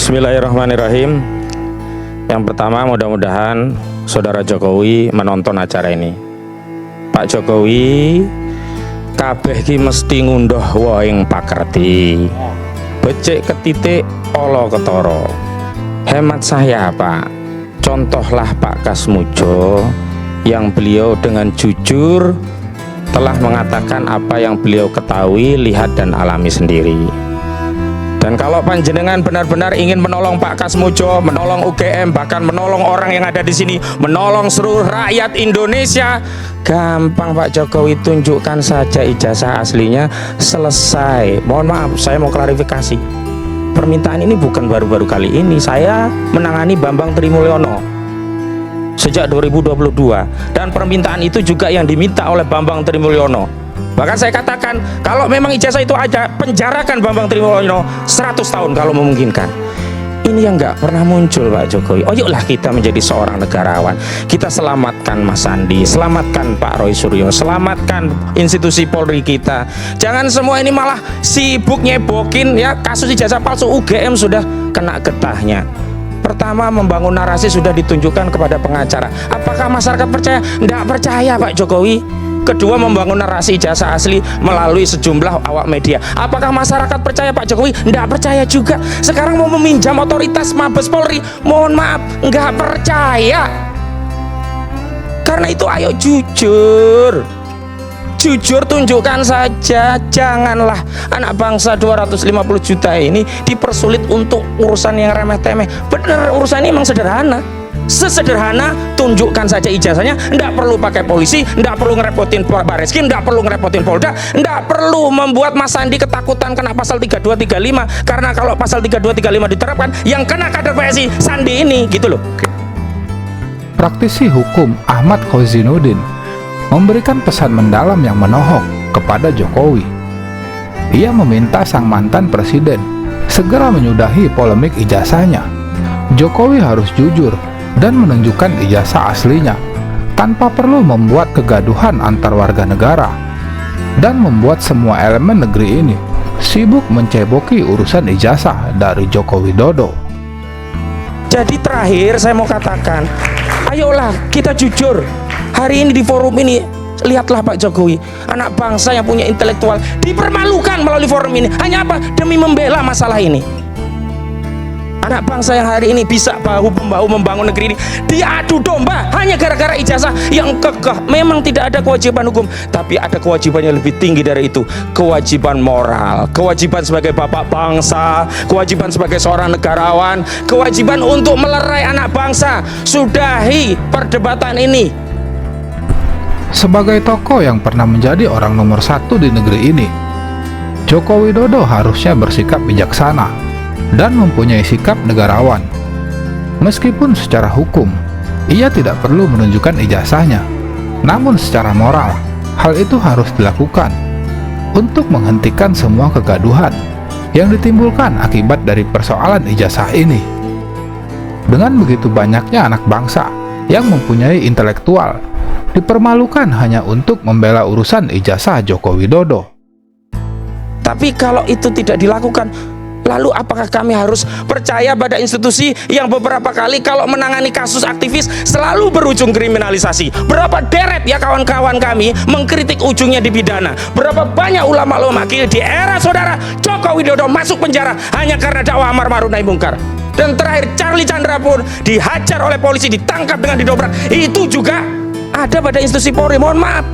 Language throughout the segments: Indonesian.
Bismillahirrahmanirrahim. Yang pertama, mudah-mudahan Saudara Jokowi menonton acara ini. Pak Jokowi, kabeh ki mesti ngunduh waing pakerti. Becik ketitik olo ketoro. Hemat saya Pak, contohlah Pak Kasmujo yang beliau dengan jujur telah mengatakan apa yang beliau ketahui, lihat dan alami sendiri. Dan kalau panjenengan benar-benar ingin menolong Pak Kasmujo, menolong UGM, bahkan menolong orang yang ada di sini, menolong seluruh rakyat Indonesia, gampang Pak Jokowi, tunjukkan saja ijazah aslinya, selesai. Mohon maaf, saya mau klarifikasi. Permintaan ini bukan baru-baru kali ini. Saya menangani Bambang Trimulyono sejak 2022, dan permintaan itu juga yang diminta oleh Bambang Trimulyono. Bahkan saya katakan, kalau memang ijazah itu ada, penjarakan Bambang Trimulyono 100 tahun kalau memungkinkan. Ini yang nggak pernah muncul Pak Jokowi. Oh yuklah kita menjadi seorang negarawan. Kita selamatkan Mas Sandi, selamatkan Pak Roy Suryo, selamatkan institusi Polri kita. Jangan semua ini malah sibuk nyebokin ya, kasus ijazah palsu UGM sudah kena getahnya. Pertama, membangun narasi sudah ditunjukkan kepada pengacara. Apakah masyarakat percaya? Tidak percaya Pak Jokowi. Kedua, membangun narasi ijazah asli melalui sejumlah awak media. Apakah masyarakat percaya Pak Jokowi? Tidak percaya juga. Sekarang mau meminjam otoritas Mabes Polri, mohon maaf, nggak percaya. Karena itu ayo jujur. Jujur, tunjukkan saja. Janganlah anak bangsa 250 juta ini dipersulit untuk urusan yang remeh-temeh. Bener, urusan ini memang sederhana. Sesederhana, tunjukkan saja ijazahnya. Tidak perlu pakai polisi, tidak perlu ngerepotin Bareskrim, tidak perlu ngerepotin Polda, tidak perlu membuat Mas Sandi ketakutan kena pasal 3235. Karena kalau pasal 3235 diterapkan, yang kena kader PSI Sandi ini, gitu loh. Praktisi hukum Ahmad Khozinuddin memberikan pesan mendalam yang menohok kepada Jokowi. Ia meminta sang mantan presiden segera menyudahi polemik ijazahnya. Jokowi harus jujur dan menunjukkan ijazah aslinya tanpa perlu membuat kegaduhan antar warga negara dan membuat semua elemen negeri ini sibuk menceboki urusan ijazah dari Joko Widodo. Jadi terakhir saya mau katakan, ayolah kita jujur. Hari ini di forum ini, lihatlah Pak Jokowi, anak bangsa yang punya intelektual dipermalukan melalui forum ini. Hanya apa? Demi membela masalah ini. Anak bangsa yang hari ini bisa bahu-membahu membangun negeri ini diadu domba hanya gara-gara ijazah yang kekeh. Memang tidak ada kewajiban hukum, tapi ada kewajiban yang lebih tinggi dari itu, kewajiban moral, kewajiban sebagai bapak bangsa, kewajiban sebagai seorang negarawan, kewajiban untuk melerai anak bangsa. Sudahi perdebatan ini. Sebagai tokoh yang pernah menjadi orang nomor satu di negeri ini, Joko Widodo harusnya bersikap bijaksana dan mempunyai sikap negarawan. Meskipun secara hukum ia tidak perlu menunjukkan ijazahnya, namun secara moral hal itu harus dilakukan untuk menghentikan semua kegaduhan yang ditimbulkan akibat dari persoalan ijazah ini. Dengan begitu banyaknya anak bangsa yang mempunyai intelektual dipermalukan hanya untuk membela urusan ijazah Joko Widodo. Tapi kalau itu tidak dilakukan, lalu apakah kami harus percaya pada institusi yang beberapa kali kalau menangani kasus aktivis selalu berujung kriminalisasi? Berapa deret ya kawan-kawan kami mengkritik ujungnya dipidana? Berapa banyak ulama-ulama kiri di era saudara Joko Widodo masuk penjara hanya karena dakwah amar ma'ruf nahi mungkar? Dan terakhir Charlie Chandra pun dihajar oleh polisi, ditangkap dengan didobrak. Itu juga ada pada institusi Polri. Mohon maaf,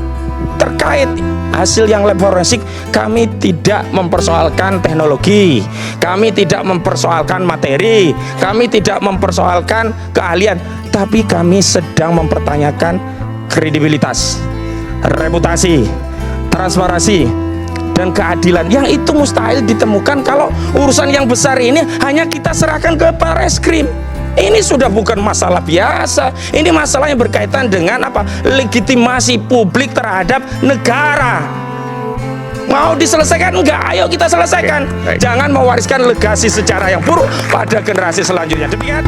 terkait hasil yang lab forensik, kami tidak mempersoalkan teknologi, kami tidak mempersoalkan materi, kami tidak mempersoalkan keahlian, tapi kami sedang mempertanyakan kredibilitas, reputasi, transparansi, dan keadilan yang itu mustahil ditemukan kalau urusan yang besar ini hanya kita serahkan ke Bareskrim. Ini sudah bukan masalah biasa, ini masalah yang berkaitan dengan apa? Legitimasi publik terhadap negara. Mau diselesaikan? Enggak, ayo kita selesaikan. Jangan mewariskan legasi sejarah yang buruk pada generasi selanjutnya. Demikian.